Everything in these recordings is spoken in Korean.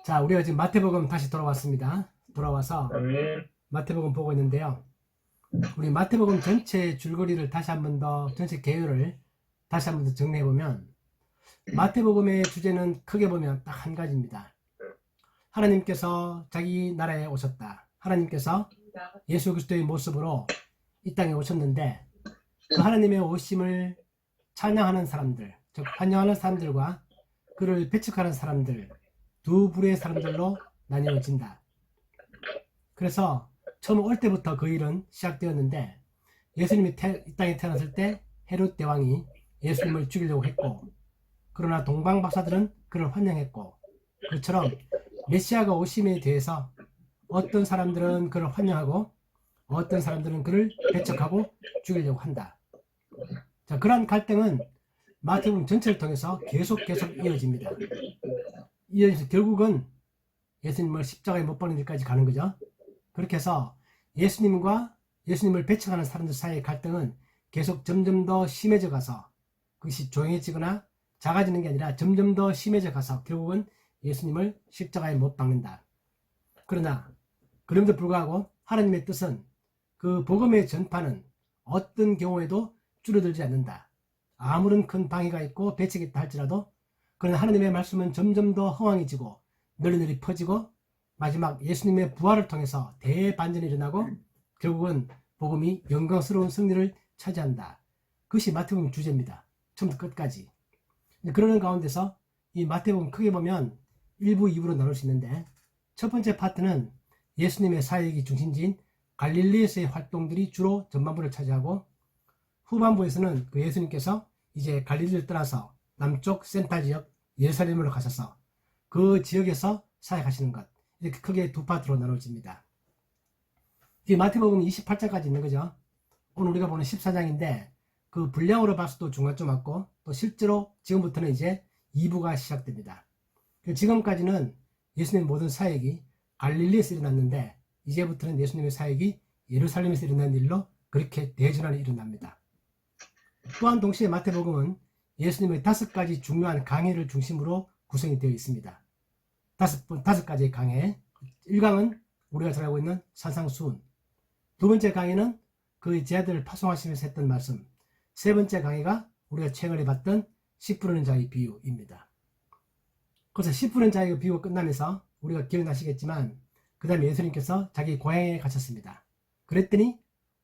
자, 우리가 지금 마태복음 다시 돌아왔습니다. 돌아와서 아멘. 마태복음 보고 있는데요. 우리 마태복음 전체 줄거리를 다시 한 번 더, 전체 개요를 다시 한 번 더 정리해보면, 마태복음의 주제는 크게 보면 딱 한 가지입니다. 하나님께서 자기 나라에 오셨다. 하나님께서 예수 그리스도의 모습으로 이 땅에 오셨는데, 그 하나님의 오심을 찬양하는 사람들, 즉 환영하는 사람들과 그를 배척하는 사람들, 두 부류의 사람들로 나뉘어진다. 그래서 처음 올 때부터 그 일은 시작되었는데, 예수님이 이 땅에 태어났을 때 헤롯 대왕이 예수님을 죽이려고 했고, 그러나 동방 박사들은 그를 환영했고, 그처럼 메시아가 오심에 대해서 어떤 사람들은 그를 환영하고 어떤 사람들은 그를 배척하고 죽이려고 한다. 자, 그러한 갈등은 마태복음 전체를 통해서 계속 이어집니다. 이어져서 결국은 예수님을 십자가에 못 박는 일까지 가는 거죠. 그렇게 해서 예수님과 예수님을 배척하는 사람들 사이의 갈등은 계속 점점 더 심해져 가서, 그것이 조용해지거나 작아지는 게 아니라 점점 더 심해져 가서 결국은 예수님을 십자가에 못 박는다. 그러나 그럼에도 불구하고 하나님의 뜻은, 그 복음의 전파는 어떤 경우에도 줄어들지 않는다. 아무런 큰 방해가 있고 배척이 있다 할지라도, 그러나 하나님의 말씀은 점점 더 허황해지고 널리 퍼지고 마지막 예수님의 부활을 통해서 대반전이 일어나고 결국은 복음이 영광스러운 승리를 차지한다. 그것이 마태복음 주제입니다. 처음부터 끝까지. 그러는 가운데서 이 마태복음 크게 보면 1부, 2부로 나눌 수 있는데, 첫 번째 파트는 예수님의 사역이 중심지인 갈릴리에서의 활동들이 주로 전반부를 차지하고, 후반부에서는 그 예수님께서 이제 갈릴리를 떠나서 남쪽 센터 지역 예루살렘으로 가셔서 그 지역에서 사역하시는 것, 이렇게 크게 두 파트로 나눠집니다. 이 마태복음 28장까지 있는 거죠. 오늘 우리가 보는 14장인데 그 분량으로 봐서도 중간쯤 맞고, 또 실제로 지금부터는 이제 2부가 시작됩니다. 지금까지는 예수님의 모든 사역이 갈릴리에서 일어났는데, 이제부터는 예수님의 사역이 예루살렘에서 일어나는 일로 그렇게 대전환이 일어납니다. 또한 동시에 마태복음은 예수님의 5가지 중요한 강해를 중심으로 구성이 되어 있습니다. 다섯 가지의 강해. 1강은 우리가 잘 알고 있는 산상수훈, 두 번째 강해는 그 제자들을 파송하시면서 했던 말씀, 세 번째 강해가 우리가 최근에 봤던 씨 뿌리는 자의 비유입니다. 그래서 씨 뿌리는 자의 비유가 끝나면서 우리가 기억나시겠지만, 그 다음에 예수님께서 자기 고향에 가셨습니다. 그랬더니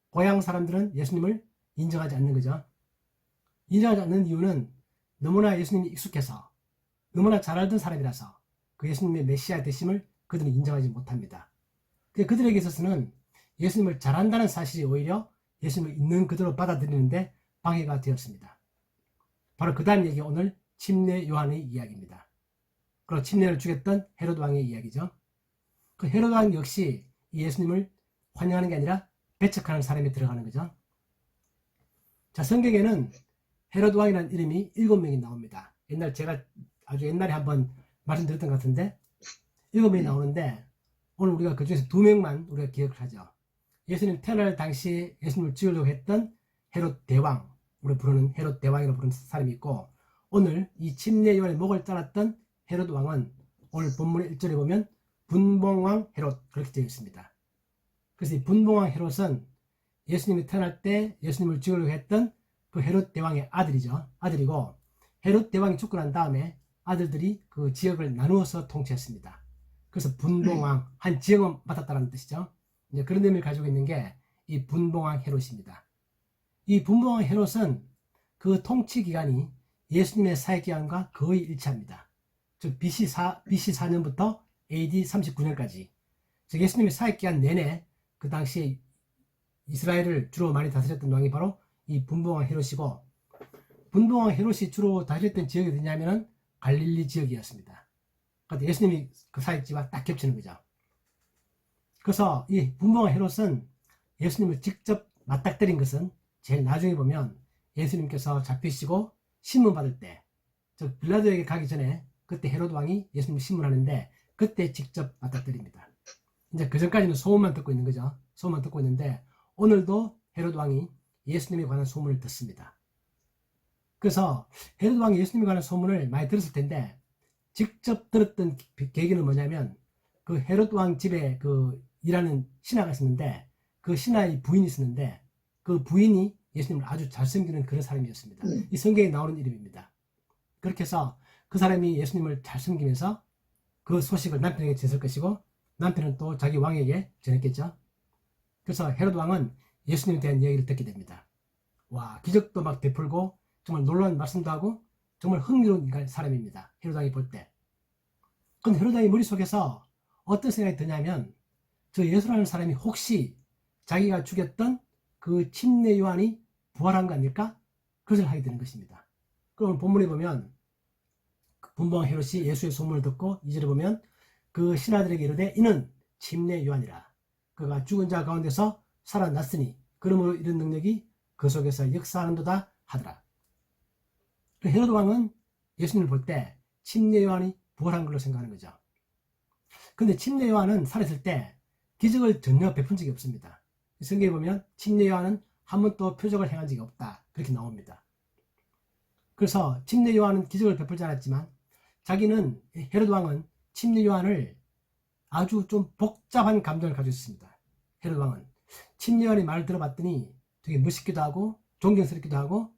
고향 사람들은 예수님을 인정하지 않는 거죠. 인정하지 않는 이유는 너무나 예수님이 익숙해서, 너무나 잘 알던 사람이라서 그 예수님의 메시아 되심을 그들은 인정하지 못합니다. 그들에게 있어서는 예수님을 잘 안다는 사실이 오히려 예수님을 있는 그대로 받아들이는데 방해가 되었습니다. 바로 그 다음 얘기가 오늘 침례 요한의 이야기입니다. 그리고 침례를 주겠던 헤롯 왕의 이야기죠. 그 헤롯 왕 역시 예수님을 환영하는 게 아니라 배척하는 사람이 들어가는 거죠. 자, 성경에는 헤롯 왕이라는 이름이 7명이 나옵니다. 제가 아주 옛날에 한번 말씀드렸던 것 같은데 7명이 나오는데, 오늘 우리가 그 중에서 2명만 우리가 기억을 하죠. 예수님 태어날 당시에 예수님을 찍으려고 했던 헤롯 대왕, 우리 부르는 헤롯 대왕이라고 부르는 사람이 있고, 오늘 이 침례 요한의 목을 잘랐던 헤롯 왕은 오늘 본문의 1절에 보면 분봉왕 헤롯, 그렇게 되어 있습니다. 그래서 이 분봉왕 헤롯은 예수님이 태어날 때 예수님을 찍으려고 했던 그 헤롯 대왕의 아들이고, 헤롯 대왕이 죽고 난 다음에 아들들이 그 지역을 나누어서 통치했습니다. 그래서 분봉왕, 한 지역을 맡았다는 뜻이죠. 이제 그런 의미를 가지고 있는 게 이 분봉왕 헤롯입니다. 이 분봉왕 헤롯은 그 통치 기간이 예수님의 사역 기간과 거의 일치합니다. 즉 BC 4년부터 AD 39년까지, 즉 예수님의 사역 기간 내내 그 당시에 이스라엘을 주로 많이 다스렸던 왕이 바로 이 분봉왕 헤롯이고, 분봉왕 헤롯이 주로 다스렸던 지역이 어디냐면은 갈릴리 지역이었습니다. 그러니까 예수님이 그 사역지와 딱 겹치는 거죠. 그래서 이 분봉왕 헤롯은 예수님을 직접 맞닥뜨린 것은 제일 나중에 보면 예수님께서 잡히시고 신문받을 때, 즉 빌라도에게 가기 전에 그때 헤롯 왕이 예수님을 신문하는데 그때 직접 맞닥뜨립니다. 이제 그 전까지는 소문만 듣고 있는 거죠. 소문만 듣고 있는데 오늘도 헤롯 왕이 예수님에 관한 소문을 듣습니다. 그래서 헤롯 왕이 예수님에 관한 소문을 많이 들었을 텐데, 직접 들었던 계기는 뭐냐면 그 헤롯 왕 집에 그 일하는 신하가 있었는데 그 신하의 부인이 있었는데 그 부인이 예수님을 아주 잘 섬기는 그런 사람이었습니다. 이 성경에 나오는 이름입니다. 그렇게 해서 그 사람이 예수님을 잘 섬기면서 그 소식을 남편에게 전했을 것이고 남편은 또 자기 왕에게 전했겠죠. 그래서 헤롯 왕은 예수님에 대한 이야기를 듣게 됩니다. 와, 기적도 막 베풀고 정말 놀라운 말씀도 하고 정말 흥미로운 사람입니다. 헤롯 왕이 볼 때. 근데 헤롯 왕의 머릿속에서 어떤 생각이 드냐면 저 예수라는 사람이 혹시 자기가 죽였던 그 침례 요한이 부활한 거 아닐까? 그것을 하게 되는 것입니다. 그럼 본문에 보면 분봉 헤롯이 예수의 소문을 듣고 2절에 보면 그 신하들에게 이르되 이는 침례 요한이라. 그가 죽은 자 가운데서 살아났으니 그러므로 이런 능력이 그 속에서 역사하는도다 하더라. 헤롯 왕은 예수님을 볼 때 침례 요한이 부활한 걸로 생각하는 거죠. 근데 침례 요한은 살았을 때 기적을 전혀 베푼 적이 없습니다. 성경에 보면 침례 요한은 한 번도 표적을 행한 적이 없다. 그렇게 나옵니다. 그래서 침례 요한은 기적을 베풀지 않았지만 자기는 헤롯 왕은 침례 요한을 아주 좀 복잡한 감정을 가지고 있습니다. 헤롯 왕은 침례 요한의 말을 들어봤더니 되게 멋있기도 하고 존경스럽기도 하고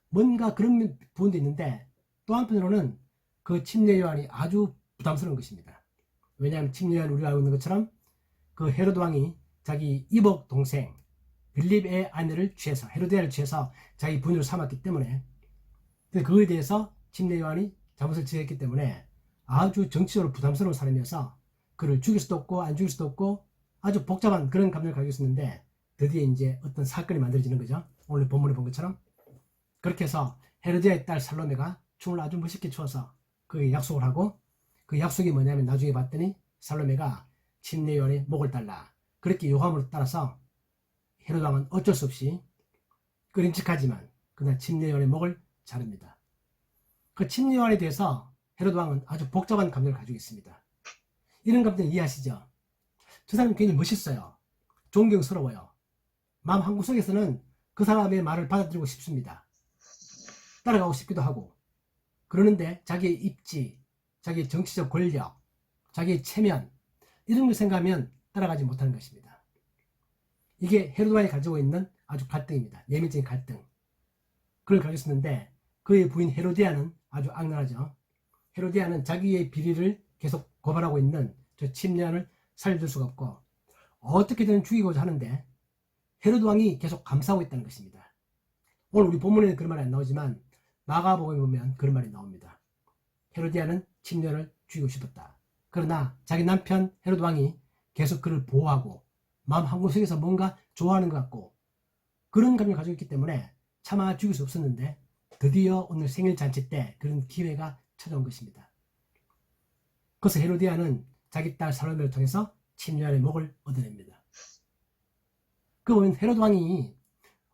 뭔가 그런 부분도 있는데 또 한편으로는 그 침례 요한이 아주 부담스러운 것입니다. 왜냐하면 침례 요한 우리가 알고 있는 것처럼 그 헤롯 왕이 자기 이복 동생 빌립의 아내를 취해서 헤로디아를 취해서 자기 부인으로 삼았기 때문에 그거에 대해서 침례 요한이 잘못을 지었기 때문에 아주 정치적으로 부담스러운 사람이어서 그를 죽일 수도 없고 안 죽일 수도 없고 아주 복잡한 그런 감정을 가지고 있었는데 드디어 이제 어떤 사건이 만들어지는 거죠. 오늘 본문에 본 것처럼. 그렇게 해서 헤로디아의 딸 살로메가 춤을 아주 멋있게 춰서 그 약속을 하고 그 약속이 뭐냐면 나중에 봤더니 살로메가 침례 요한의 목을 달라. 그렇게 요함으로 따라서 헤롯 왕은 어쩔 수 없이 끄림칙하지만 그날 침례 요한의 목을 자릅니다. 그 침례 요한에 대해서 헤롯 왕은 아주 복잡한 감정을 가지고 있습니다. 이런 감정 이해하시죠? 저 사람이 굉장히 멋있어요. 존경스러워요. 마음 한구석에서는 그 사람의 말을 받아들이고 싶습니다. 따라가고 싶기도 하고. 그러는데 자기의 입지, 자기의 정치적 권력, 자기의 체면 이런 걸 생각하면 따라가지 못하는 것입니다. 이게 헤롯 왕이 가지고 있는 아주 갈등입니다. 내면적인 갈등. 그걸 가지고 있었는데 그의 부인 헤로디아는 아주 악랄하죠. 헤로디아는 자기의 비리를 계속 고발하고 있는 저 침례한을 살려줄 수가 없고 어떻게든 죽이고자 하는데 헤롯 왕이 계속 감싸고 있다는 것입니다. 오늘 우리 본문에는 그런 말이 안 나오지만 마가복음에 보면 그런 말이 나옵니다. 헤로디아는 침례를 죽이고 싶었다. 그러나 자기 남편 헤롯 왕이 계속 그를 보호하고 마음 한구석에서 뭔가 좋아하는 것 같고 그런 감정을 가지고 있기 때문에 차마 죽일 수 없었는데 드디어 오늘 생일 잔치 때 그런 기회가 찾아온 것입니다. 그래서 헤로디아는 자기 딸 살로메를 통해서 침례한의 목을 얻어냅니다. 그 보면 헤롯 왕이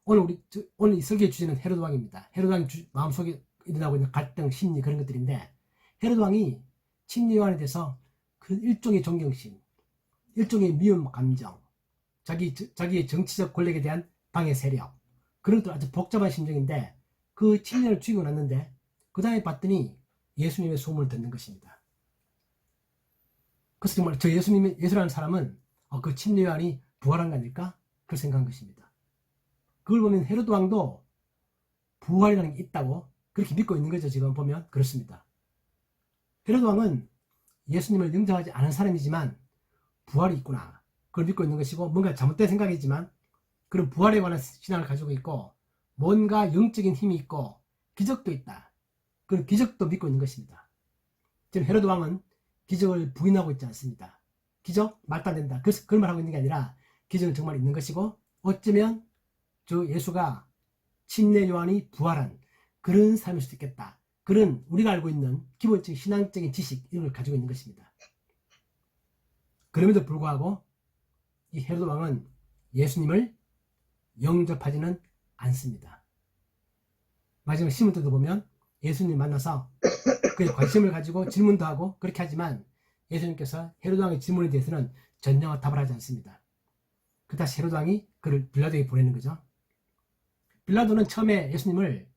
오늘 이 설교의 주제는 헤롯 왕입니다. 헤롯 왕이 마음속에 일어나고 있는 갈등, 심리 그런 것들인데 헤롯 왕이 침례 요한에 대해서 그 일종의 존경심, 일종의 미움 감정, 자기의 정치적 권력에 대한 방해 세력 그런 것들 아주 복잡한 심정인데 그 침례를 죽이고 났는데 그 다음에 봤더니 예수님의 소문을 듣는 것입니다. 그래서 정말 저 예수라는 사람은 그 침례 요한이 부활한 거 아닐까? 그걸 생각한 것입니다. 그걸 보면 헤롯 왕도 부활이라는 게 있다고 그렇게 믿고 있는 거죠. 지금 보면 그렇습니다. 헤롯 왕은 예수님을 영접하지 않은 사람이지만 부활이 있구나. 그걸 믿고 있는 것이고 뭔가 잘못된 생각이지만 그런 부활에 관한 신앙을 가지고 있고 뭔가 영적인 힘이 있고 기적도 있다. 그런 기적도 믿고 있는 것입니다. 지금 헤롯 왕은 기적을 부인하고 있지 않습니다. 기적? 말도 안 된다. 그래서 그런 말 하고 있는 게 아니라 기적은 정말 있는 것이고 어쩌면 저 예수가 침례 요한이 부활한 그런 삶일 수도 있겠다. 그런 우리가 알고 있는 기본적인 신앙적인 지식 이런 걸 가지고 있는 것입니다. 그럼에도 불구하고 이 헤롯 왕은 예수님을 영접하지는 않습니다. 마지막 신문 때도 보면 예수님 만나서 그에 관심을 가지고 질문도 하고 그렇게 하지만 예수님께서 헤롯 왕의 질문에 대해서는 전혀 답을 하지 않습니다. 그 다시 헤롯 왕이 그를 빌라도에게 보내는 거죠. 빌라도는 처음에 예수님을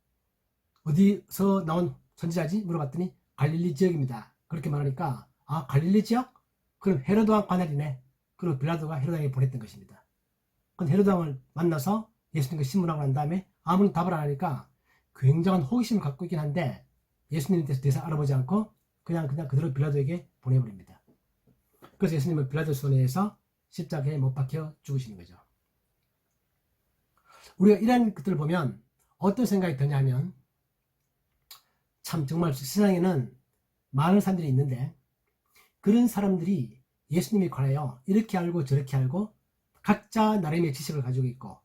어디서 나온 선지자지? 물어봤더니 갈릴리 지역입니다. 그렇게 말하니까 아 갈릴리 지역? 그럼 헤로드 왕 관할이네. 그리고 빌라도가 헤로드 왕에게 보냈던 것입니다. 근데 헤로드 왕을 만나서 예수님과 신문하고 난 다음에 아무런 답을 안 하니까 굉장한 호기심을 갖고 있긴 한데 예수님에 대해서 알아보지 않고 그냥 그대로 빌라도에게 보내버립니다. 그래서 예수님은 빌라도 손에서 십자가에 못 박혀 죽으시는 거죠. 우리가 이런 것들을 보면 어떤 생각이 드냐면 참 정말 세상에는 많은 사람들이 있는데 그런 사람들이 예수님에 관하여 이렇게 알고 저렇게 알고 각자 나름의 지식을 가지고 있고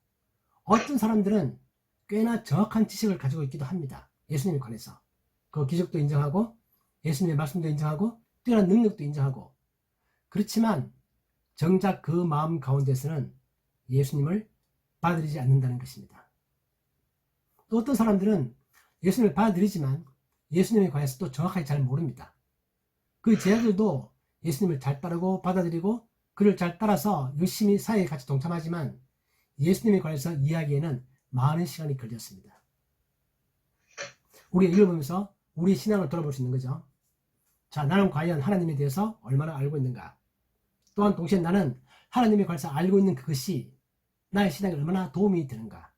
어떤 사람들은 꽤나 정확한 지식을 가지고 있기도 합니다. 예수님에 관해서 그 기적도 인정하고 예수님의 말씀도 인정하고 뛰어난 능력도 인정하고 그렇지만 정작 그 마음 가운데서는 예수님을 받아들이지 않는다는 것입니다. 또 어떤 사람들은 예수님을 받아들이지만 예수님에 관해서 또 정확하게 잘 모릅니다. 그 제자들도 예수님을 잘 따르고 받아들이고 그를 잘 따라서 열심히 사회에 같이 동참하지만 예수님에 관해서 이야기에는 많은 시간이 걸렸습니다. 우리가 읽어보면서 우리 신앙을 돌아볼 수 있는 거죠. 자, 나는 과연 하나님에 대해서 얼마나 알고 있는가? 또한 동시에 나는 하나님에 관해서 알고 있는 그것이 나의 신앙에 얼마나 도움이 되는가?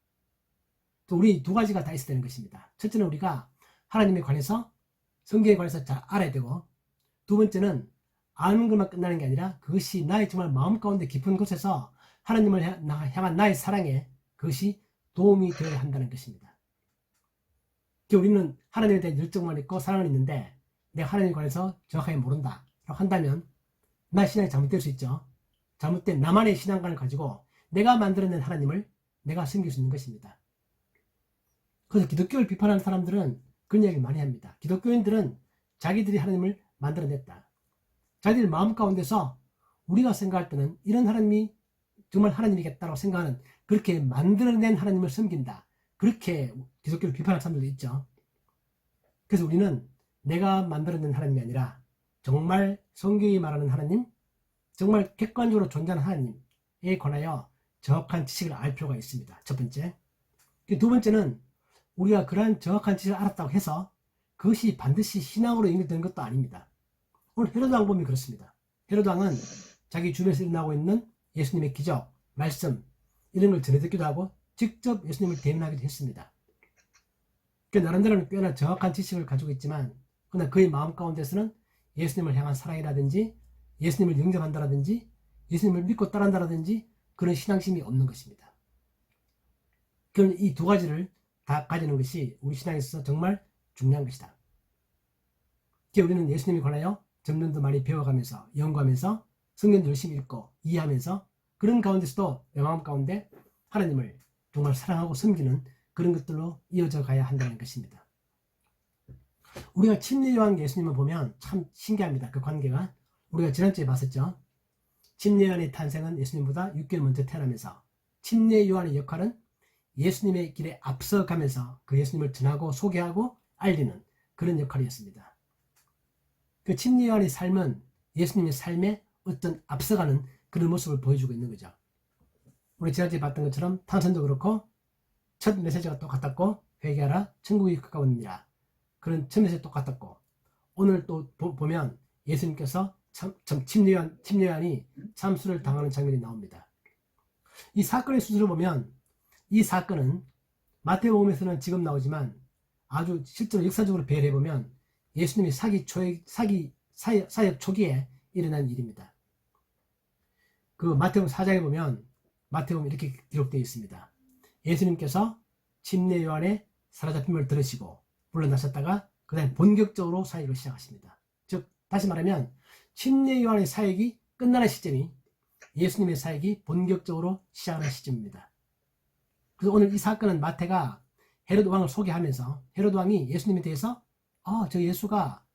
또 우리 두 가지가 다 있어야 되는 것입니다. 첫째는 우리가 하나님에 관해서 성경에 관해서 잘 알아야 되고 두 번째는 아는 것만 끝나는 게 아니라 그것이 나의 정말 마음 가운데 깊은 곳에서 하나님을 향한 나의 사랑에 그것이 도움이 되어야 한다는 것입니다. 우리는 하나님에 대한 열정만 있고 사랑은 있는데 내가 하나님에 관해서 정확하게 모른다 라고 한다면 나의 신앙이 잘못될 수 있죠. 잘못된 나만의 신앙관을 가지고 내가 만들어낸 하나님을 내가 섬길 수 있는 것입니다. 그래서 기독교를 비판하는 사람들은 그런 이야기를 많이 합니다. 기독교인들은 자기들이 하나님을 만들어냈다. 자기들 마음 가운데서 우리가 생각할 때는 이런 하나님이 정말 하나님이겠다라고 생각하는 그렇게 만들어낸 하나님을 섬긴다. 그렇게 기독교를 비판하는 사람들도 있죠. 그래서 우리는 내가 만들어낸 하나님이 아니라 정말 성경이 말하는 하나님, 정말 객관적으로 존재하는 하나님에 관하여 정확한 지식을 알 필요가 있습니다. 첫 번째. 두 번째는 우리가 그러한 정확한 지식을 알았다고 해서 그것이 반드시 신앙으로 연결되는 것도 아닙니다. 오늘 헤로드 왕 보면 그렇습니다. 헤로드 왕은 자기 주변에서 일어나고 있는 예수님의 기적, 말씀 이런 걸 전해 듣기도 하고 직접 예수님을 대면하기도 했습니다. 그 나름대로는 꽤나 정확한 지식을 가지고 있지만 그러나 그의 마음 가운데서는 예수님을 향한 사랑이라든지 예수님을 영접한다라든지 예수님을 믿고 따른다라든지 그런 신앙심이 없는 것입니다. 그럼 이 두 가지를 다 가지는 것이 우리 신앙에 있어서 정말 중요한 것이다. 우리는 예수님에 관하여 점점 더 많이 배워가면서 연구하면서 성경도 열심히 읽고 이해하면서 그런 가운데서도 내 마음 가운데 하나님을 정말 사랑하고 섬기는 그런 것들로 이어져 가야 한다는 것입니다. 우리가 침례 요한 예수님을 보면 참 신기합니다. 그 관계가 우리가 지난주에 봤었죠. 침례 요한의 탄생은 예수님보다 6개월 먼저 태어나면서 침례 요한의 역할은 예수님의 길에 앞서가면서 그 예수님을 전하고 소개하고 알리는 그런 역할이었습니다. 그 침례 요한의 삶은 예수님의 삶에 어떤 앞서가는 그런 모습을 보여주고 있는 거죠. 우리 지난주에 봤던 것처럼 탄생도 그렇고 첫 메시지가 똑같았고 회개하라 천국이 가까우니라 그런 첫 메시지 똑같았고 오늘 또 보면 예수님께서 침례 요한이 참수를 당하는 장면이 나옵니다. 이 사건의 수술을 보면 이 사건은 마태복음에서는 지금 나오지만 아주 실제로 역사적으로 배열해보면 예수님이 사역 초기에 일어난 일입니다. 그 마태복음 4장에 보면 마태복음 이렇게 기록되어 있습니다. 예수님께서 침례 요한의 사로잡힘을 들으시고 물러나셨다가 그 다음에 본격적으로 사역을 시작하십니다. 즉 다시 말하면 침례 요한의 사역이 끝나는 시점이 예수님의 사역이 본격적으로 시작하는 시점입니다. 그래서 오늘 이 사건은 마태가 헤로드 왕을 소개하면서 헤로드 왕이 예수님에 대해서 저 예수가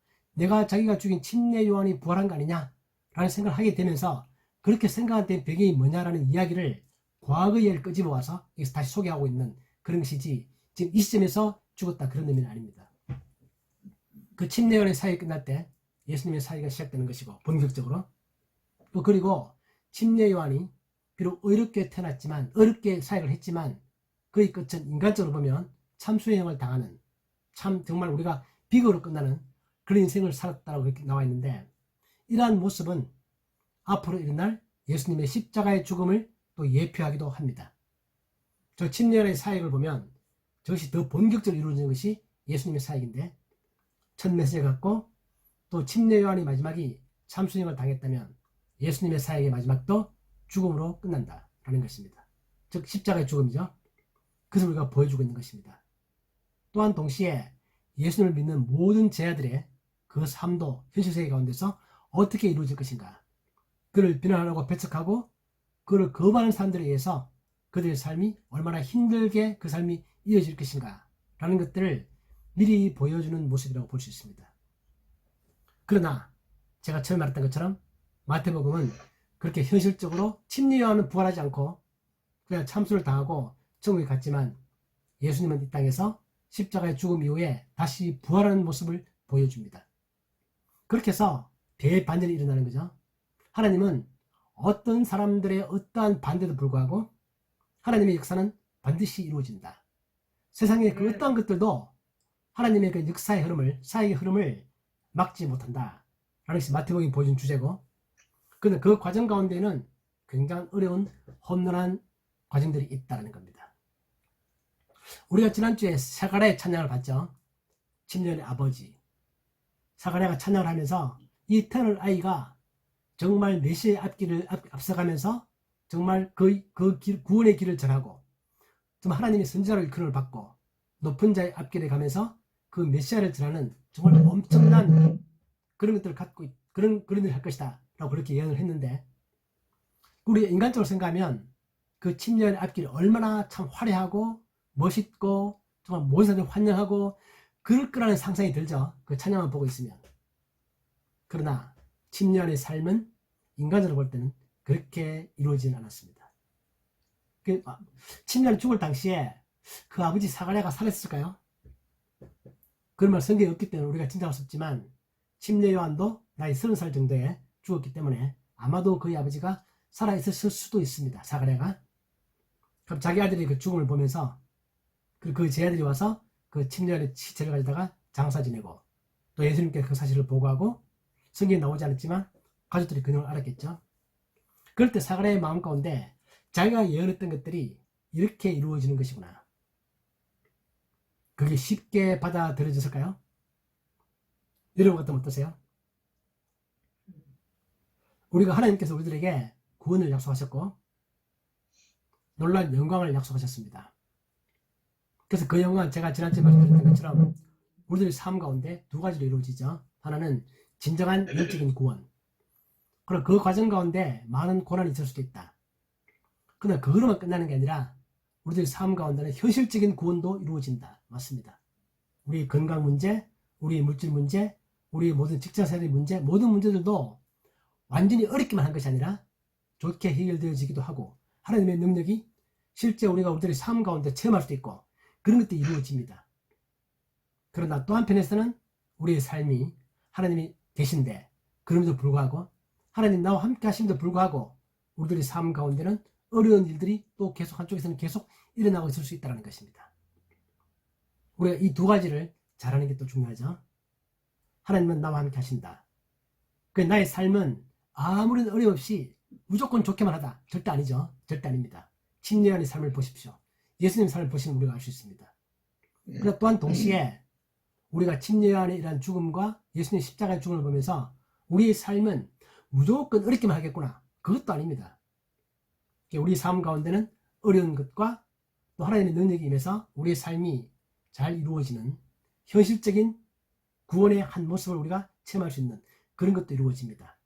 자기가 죽인 침례 요한이 부활한 거 아니냐 라는 생각을 하게 되면서 그렇게 생각한 배경이 뭐냐라는 이야기를 과거의 이야기를 끄집어 와서 여기서 다시 소개하고 있는 그런 것이지 지금 이 시점에서 죽었다 그런 의미는 아닙니다. 그 침례 요한의 사역이 끝날 때 예수님의 사역이 시작되는 것이고 본격적으로 또 그리고 침례 요한이 비록 어렵게 태어났지만 어렵게 사역을 했지만 그의 끝은 인간적으로 보면 참수형을 당하는 참 정말 우리가 비극으로 끝나는 그런 인생을 살았다고 이렇게 나와 있는데, 이러한 모습은 앞으로 일어날 예수님의 십자가의 죽음을 또 예표하기도 합니다. 저 침례요한의 사역을 보면 저것이 더 본격적으로 이루어지는 것이 예수님의 사역인데, 첫 메시지를 갖고 또 침례요한이 마지막이 참수형을 당했다면 예수님의 사역의 마지막도 죽음으로 끝난다라는 것입니다. 즉 십자가의 죽음이죠. 그것을 우리가 보여주고 있는 것입니다. 또한 동시에 예수님을 믿는 모든 제자들의 그 삶도 현실 세계 가운데서 어떻게 이루어질 것인가, 그를 비난하고 배척하고 그를 거부하는 사람들에 의해서 그들의 삶이 얼마나 힘들게 그 삶이 이어질 것인가 라는 것들을 미리 보여주는 모습이라고 볼 수 있습니다. 그러나 제가 처음에 말했던 것처럼 마태복음은 그렇게 현실적으로 침례요한은 부활하지 않고 그냥 참수를 당하고 천국에 갔지만, 예수님은 이 땅에서 십자가의 죽음 이후에 다시 부활하는 모습을 보여줍니다. 그렇게 해서 대반전이 일어나는 거죠. 하나님은 어떤 사람들의 어떠한 반대도 불구하고 하나님의 역사는 반드시 이루어진다. 세상의 그 어떠한 것들도 하나님의 그 역사의 흐름을, 사역의 흐름을 막지 못한다 라는 것이 마태복음이 보여준 주제고, 그런데 그 과정 가운데는 굉장히 어려운 험난한 과정들이 있다는 겁니다. 우리가 지난주에 사가랴의 찬양을 봤죠. 침례요한의 아버지 사가랴가 찬양을 하면서 이 태어날 아이가 정말 메시아의 앞길을 앞서가면서 정말 구원의 길을 전하고 정말 하나님의 선지자로 일컬음을 받고 높은 자의 앞길에 가면서 그 메시아를 전하는 정말 엄청난 그런 것들을 갖고 그런 일을 할 것이다 라고 그렇게 예언을 했는데, 우리 인간적으로 생각하면 그 침례요한의 앞길이 얼마나 참 화려하고 멋있고 정말 모든 사람들이 환영하고 그럴 거라는 상상이 들죠. 그 찬양을 보고 있으면. 그러나 침례요한의 삶은 인간적으로 볼 때는 그렇게 이루어지진 않았습니다. 침례요한이 죽을 당시에 그 아버지 사가랴가 살았을까요? 그런 말 성경에 없기 때문에 우리가 짐작할 수 없지만, 침례요한도 나이 30살 정도에 죽었기 때문에 아마도 그의 아버지가 살아있었을 수도 있습니다. 사가랴가. 그럼 자기 아들이 그 죽음을 보면서 그 제자들이 와서 그 침례요한의 시체를 가져다가 장사 지내고 또 예수님께 그 사실을 보고하고, 성경에 나오지 않았지만 가족들이 그 내용을 알았겠죠. 그럴 때 사가랴의 마음 가운데 자기가 예언했던 것들이 이렇게 이루어지는 것이구나, 그게 쉽게 받아들여졌을까요? 여러분 같으면 어떠세요? 우리가 하나님께서 우리들에게 구원을 약속하셨고 놀라운 영광을 약속하셨습니다. 그래서 그 영광은 제가 지난주에 말씀드렸던 것처럼 우리들의 삶 가운데 두 가지로 이루어지죠. 하나는 진정한 영적인 구원, 그리고 그 과정 가운데 많은 고난이 있을 수도 있다. 그러나 그거로만 끝나는 게 아니라 우리들의 삶 가운데는 현실적인 구원도 이루어진다. 맞습니다. 우리 건강 문제, 우리 물질 문제, 우리 모든 직장생활의 문제, 모든 문제들도 완전히 어렵기만 한 것이 아니라 좋게 해결되어지기도 하고, 하나님의 능력이 실제 우리가 우리들의 삶 가운데 체험할 수도 있고 그런 것들이 이루어집니다. 그러나 또 한편에서는 우리의 삶이 하나님이 계신데, 그럼에도 불구하고 하나님 나와 함께 하심에도 불구하고 우리들의 삶 가운데는 어려운 일들이 또 계속 한쪽에서는 계속 일어나고 있을 수 있다는 것입니다. 우리가 이 두 가지를 잘하는 게 또 중요하죠. 하나님은 나와 함께 하신다. 나의 삶은 아무런 어려움 없이 무조건 좋게만 하다. 절대 아니죠. 절대 아닙니다. 침례요한의 삶을 보십시오. 예수님의 삶을 보시면 우리가 알 수 있습니다. 그러나 또한 동시에 우리가 침례요한의 이러한 죽음과 예수님의 십자가의 죽음을 보면서 우리의 삶은 무조건 어렵게만 하겠구나, 그것도 아닙니다. 우리 삶 가운데는 어려운 것과 또 하나님의 능력이 임해서 우리의 삶이 잘 이루어지는 현실적인 구원의 한 모습을 우리가 체험할 수 있는 그런 것도 이루어집니다.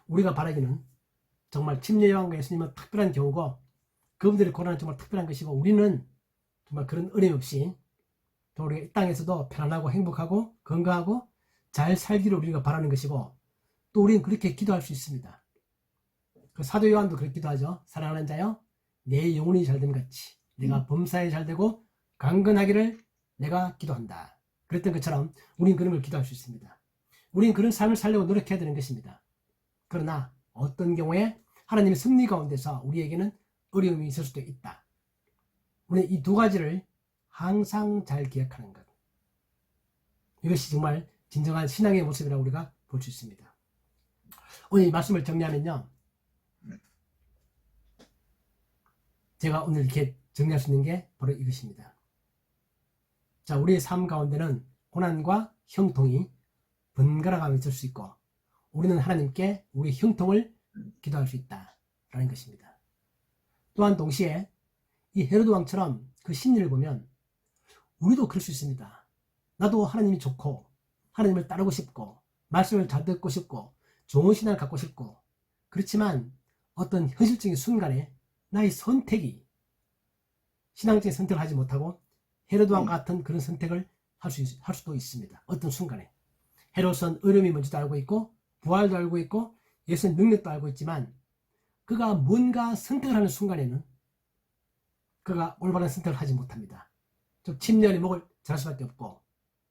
우리가 바라기는 정말 침례요한과 예수님은 특별한 경우고 그분들의 고난은 정말 특별한 것이고, 우리는 정말 그런 어려움 없이 또 우리가 이 땅에서도 편안하고 행복하고 건강하고 잘 살기를 우리가 바라는 것이고, 또 우리는 그렇게 기도할 수 있습니다. 그 사도 요한도 그렇게 기도하죠. 사랑하는 자여, 내 영혼이 잘됨 같이 내가 범사에 잘되고 강건하기를 내가 기도한다. 그랬던 것처럼 우리는 그런 걸 기도할 수 있습니다. 우리는 그런 삶을 살려고 노력해야 되는 것입니다. 그러나 어떤 경우에 하나님의 섭리 가운데서 우리에게는 어려움이 있을 수도 있다. 우리는 이 두 가지를 항상 잘 기억하는 것, 이것이 정말 진정한 신앙의 모습이라고 우리가 볼 수 있습니다. 오늘 이 말씀을 정리하면요, 제가 오늘 이렇게 정리할 수 있는 게 바로 이것입니다. 자, 우리의 삶 가운데는 고난과 형통이 번갈아가며 있을 수 있고, 우리는 하나님께 우리 형통을 기도할 수 있다라는 것입니다. 또한 동시에 이 헤로드 왕처럼 그 심리를 보면 우리도 그럴 수 있습니다. 나도 하나님이 좋고 하나님을 따르고 싶고 말씀을 잘 듣고 싶고 좋은 신앙을 갖고 싶고, 그렇지만 어떤 현실적인 순간에 나의 선택이 신앙적인 선택을 하지 못하고 헤로드 왕과 같은 그런 선택을 할 수도 있습니다. 어떤 순간에 헤롯은 어려움이 뭔지도 알고 있고 부활도 알고 있고 예수의 능력도 알고 있지만, 그가 뭔가 선택을 하는 순간에는 그가 올바른 선택을 하지 못합니다. 즉 침례의 목을 자를 수밖에 없고,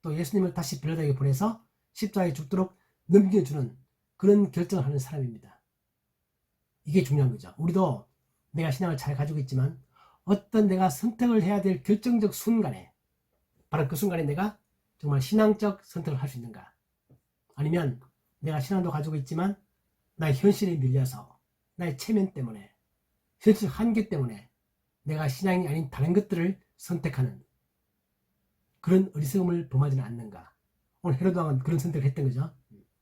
또 예수님을 다시 빌라도에게 보내서 십자가에 죽도록 넘겨주는 그런 결정을 하는 사람입니다. 이게 중요한 거죠. 우리도 내가 신앙을 잘 가지고 있지만 어떤 내가 선택을 해야 될 결정적 순간에, 바로 그 순간에 내가 정말 신앙적 선택을 할 수 있는가, 아니면 내가 신앙도 가지고 있지만 나의 현실에 밀려서 나의 체면 때문에, 현실 한계 때문에 내가 신앙이 아닌 다른 것들을 선택하는 그런 어리석음을 범하지는 않는가. 오늘 헤로드 왕은 그런 선택을 했던 거죠.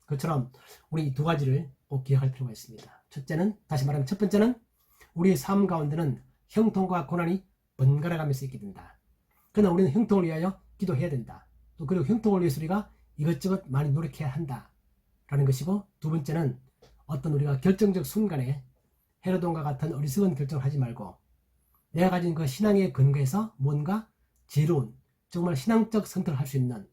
그처럼 우리 이 두 가지를 꼭 기억할 필요가 있습니다. 첫째는, 다시 말하면 첫 번째는, 우리의 삶 가운데는 형통과 고난이 번갈아가면서 있게 된다. 그러나 우리는 형통을 위하여 기도해야 된다. 또 그리고 형통을 위해서 우리가 이것저것 많이 노력해야 한다 라는 것이고, 두 번째는 어떤 우리가 결정적 순간에 헤로드 왕과 같은 어리석은 결정을 하지 말고 내가 가진 그 신앙의 근거에서 뭔가 지혜로운, 정말 신앙적 선택을 할 수 있는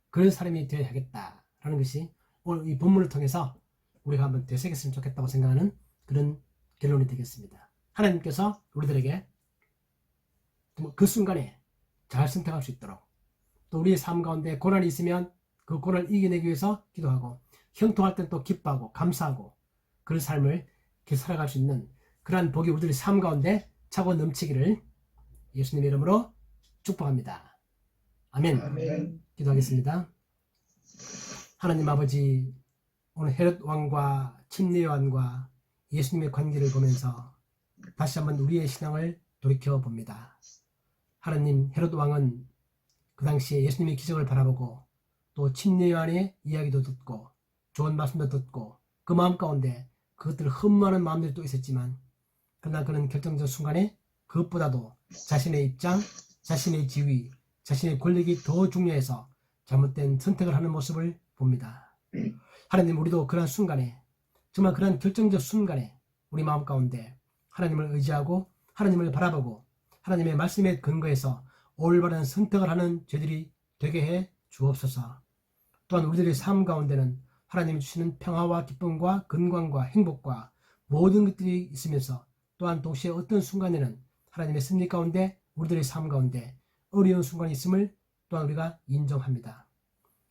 그런 사람이 되어야 하겠다라는 것이 오늘 이 본문을 통해서 우리가 한번 되새겼으면 좋겠다고 생각하는 그런 결론이 되겠습니다. 하나님께서 우리들에게 그 순간에 잘 선택할 수 있도록, 또 우리의 삶 가운데 고난이 있으면 그 고난을 이겨내기 위해서 기도하고, 형통할 땐 또 기뻐하고 감사하고 그런 삶을 이렇게 살아갈 수 있는 그러한 복이 우리들의 삶 가운데 차고 넘치기를 예수님의 이름으로 축복합니다. 아멘. 아멘. 기도하겠습니다. 하나님 아버지, 오늘 헤롯 왕과 침례 요한과 예수님의 관계를 보면서 다시 한번 우리의 신앙을 돌이켜 봅니다. 하나님, 헤롯 왕은 그 당시에 예수님의 기적을 바라보고 또 침례 요한의 이야기도 듣고 좋은 말씀도 듣고 그 마음 가운데 그것들을 흠모하는 마음들이 또 있었지만, 그러나 그는 결정적 순간에 그것보다도 자신의 입장, 자신의 지위, 자신의 권력이 더 중요해서 잘못된 선택을 하는 모습을 봅니다. 하나님, 우리도 그런 순간에, 정말 그런 결정적 순간에 우리 마음 가운데 하나님을 의지하고 하나님을 바라보고 하나님의 말씀에 근거해서 올바른 선택을 하는 죄들이 되게 해 주옵소서. 또한 우리들의 삶 가운데는 하나님이 주시는 평화와 기쁨과 건강과 행복과 모든 것들이 있으면서, 또한 동시에 어떤 순간에는 하나님의 섭리 가운데 우리들의 삶 가운데 어려운 순간이 있음을 또한 우리가 인정합니다.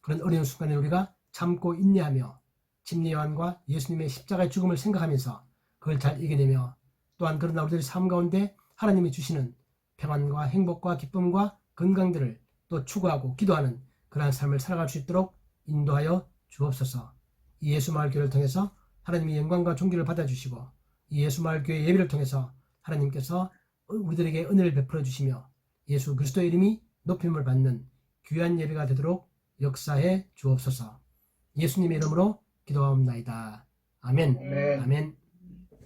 그런 어려운 순간에 우리가 참고 인내하며 침례 요한과 예수님의 십자가의 죽음을 생각하면서 그걸 잘 이겨내며, 또한 그러나 우리들의 삶 가운데 하나님이 주시는 평안과 행복과 기쁨과 건강들을 또 추구하고 기도하는 그러한 삶을 살아갈 수 있도록 인도하여 주옵소서. 이 예수마을교회를 통해서 하나님의 영광과 존귀를 받아주시고, 이 예수마을교회 예배를 통해서 하나님께서 우리들에게 은혜를 베풀어 주시며 예수 그리스도의 이름이 높임을 받는 귀한 예배가 되도록 역사해 주옵소서. 예수님의 이름으로 기도하옵나이다. 아멘. 아멘. 아멘.